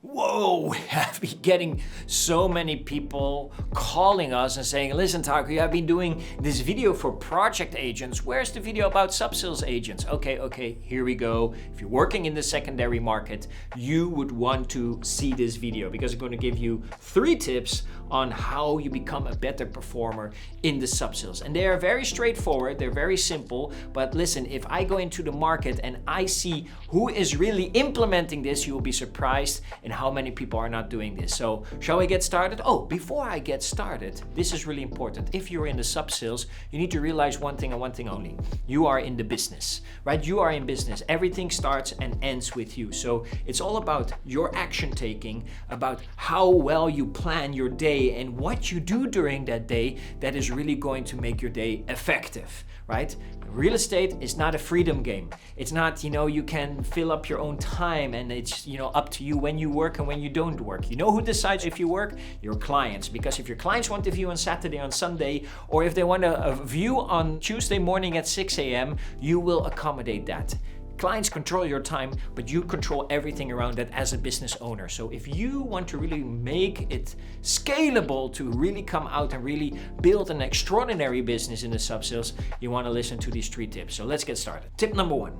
Whoa, we have been getting so many people calling us and saying, listen, Taco, you have been doing this video for project agents. Where's the video about sub-sales agents? Okay, here we go. If you're working in the secondary market, you would want to see this video because I'm going to give you 3 tips on how you become a better performer in the sub-sales. And they are very straightforward, they're very simple, but listen, if I go into the market and I see who is really implementing this, you will be surprised in how many people are not doing this. So shall we get started? Oh, before I get started, this is really important. If you're in the sub-sales, you need to realize one thing and one thing only. You are in the business, right? You are in business. Everything starts and ends with you. So it's all about your action taking, about how well you plan your day and what you do during that day that is really going to make your day effective, right? Real estate is not a freedom game. It's not, you can fill up your own time and it's, up to you when you work and when you don't work. You know who decides if you work? Your clients. Because if your clients want to view on Saturday, on Sunday, or if they want a view on Tuesday morning at 6 a.m., you will accommodate that. Clients control your time, but you control everything around that as a business owner. So if you want to really make it scalable to really come out and really build an extraordinary business in the sub-sales, you want to listen to these 3 tips. So let's get started. Tip number 1,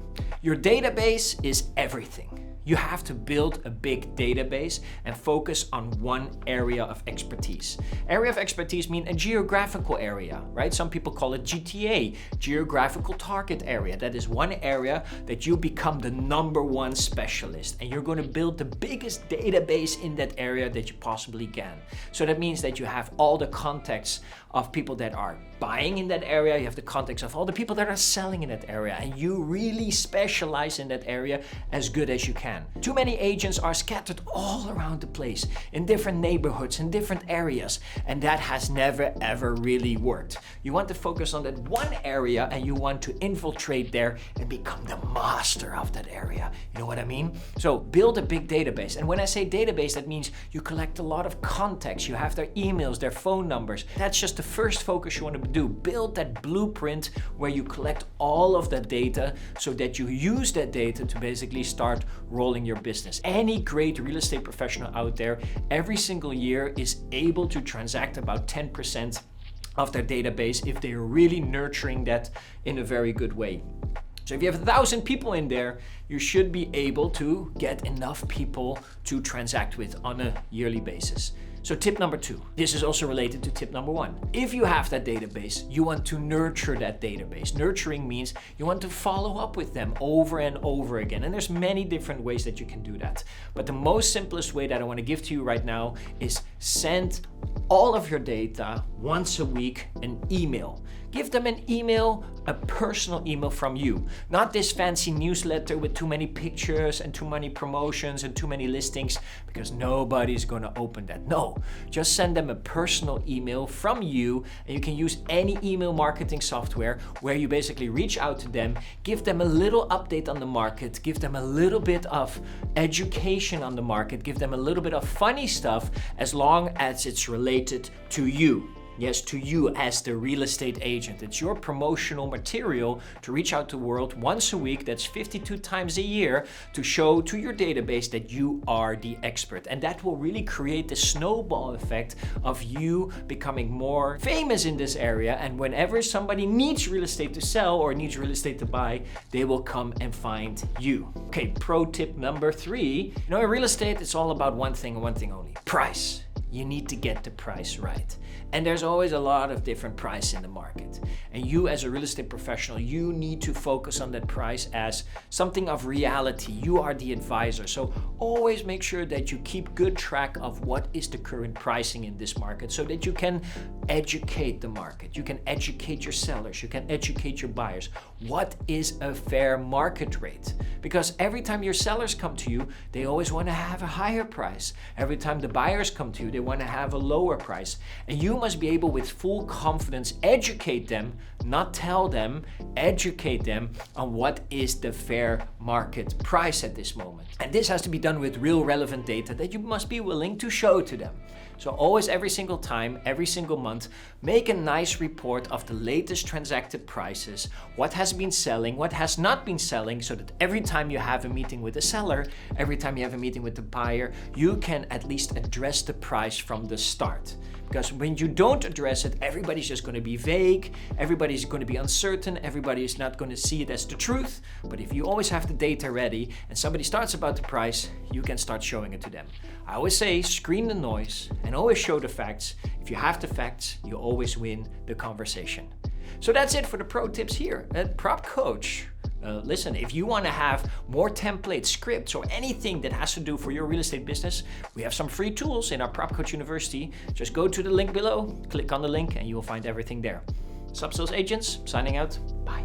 your database is everything. You have to build a big database and focus on one area of expertise. Area of expertise means a geographical area, right? Some people call it GTA, geographical target area. That is one area that you become the number 1 specialist, and you're going to build the biggest database in that area that you possibly can. So that means that you have all the contacts of people that are buying in that area, you have the contacts of all the people that are selling in that area, and you really specialize in that area as good as you can. Too many agents are scattered all around the place in different neighborhoods, in different areas, and that has never ever really worked. You want to focus on that one area and you want to infiltrate there and become the master of that area. You know what I mean? So build a big database. And when I say database, that means you collect a lot of contacts. You have their emails, their phone numbers. That's just the first focus you want to do. Build that blueprint where you collect all of that data so that you use that data to basically start rolling your business. Any great real estate professional out there every single year is able to transact about 10% of their database if they're really nurturing that in a very good way. So if you have 1,000 people in there, you should be able to get enough people to transact with on a yearly basis. So tip number 2, this is also related to tip number 1. If you have that database, you want to nurture that database. Nurturing means you want to follow up with them over and over again. And there's many different ways that you can do that. But the most simplest way that I want to give to you right now is send all of your data once a week an email. Give them an email, a personal email from you. Not this fancy newsletter with too many pictures and too many promotions and too many listings, because nobody's going to open that. No, just send them a personal email from you, and you can use any email marketing software where you basically reach out to them, give them a little update on the market, give them a little bit of education on the market, give them a little bit of funny stuff as long as it's related to you. Yes, to you as the real estate agent. It's your promotional material to reach out to the world once a week, that's 52 times a year, to show to your database that you are the expert. And that will really create the snowball effect of you becoming more famous in this area. And whenever somebody needs real estate to sell or needs real estate to buy, they will come and find you. Okay, pro tip number 3. In real estate, it's all about one thing and one thing only: price. You need to get the price right. And there's always a lot of different price in the market. And you as a real estate professional, you need to focus on that price as something of reality. You are the advisor. So always make sure that you keep good track of what is the current pricing in this market so that you can educate the market. You can educate your sellers. You can educate your buyers. What is a fair market rate? Because every time your sellers come to you, they always want to have a higher price. Every time the buyers come to you, they they want to have a lower price. And you must be able with full confidence educate them, not tell them, educate them on what is the fair market price at this moment. And this has to be done with real relevant data that you must be willing to show to them. So always, every single time, every single month, make a nice report of the latest transacted prices, what has been selling, what has not been selling, so that every time you have a meeting with the seller, every time you have a meeting with the buyer, you can at least address the price from the start. Because when you don't address it, everybody's just going to be vague, everybody's going to be uncertain, everybody is not going to see it as the truth. But if you always have the data ready and somebody starts about the price, you can start showing it to them. I always say, screen the noise and always show the facts. If you have the facts, you always win the conversation. So that's it for the pro tips here at Propcoach. Listen, if you want to have more templates, scripts, or anything that has to do for your real estate business, we have some free tools in our Propcoach University. Just go to the link below, click on the link, and you will find everything there. Sub Sales Agents, signing out. Bye.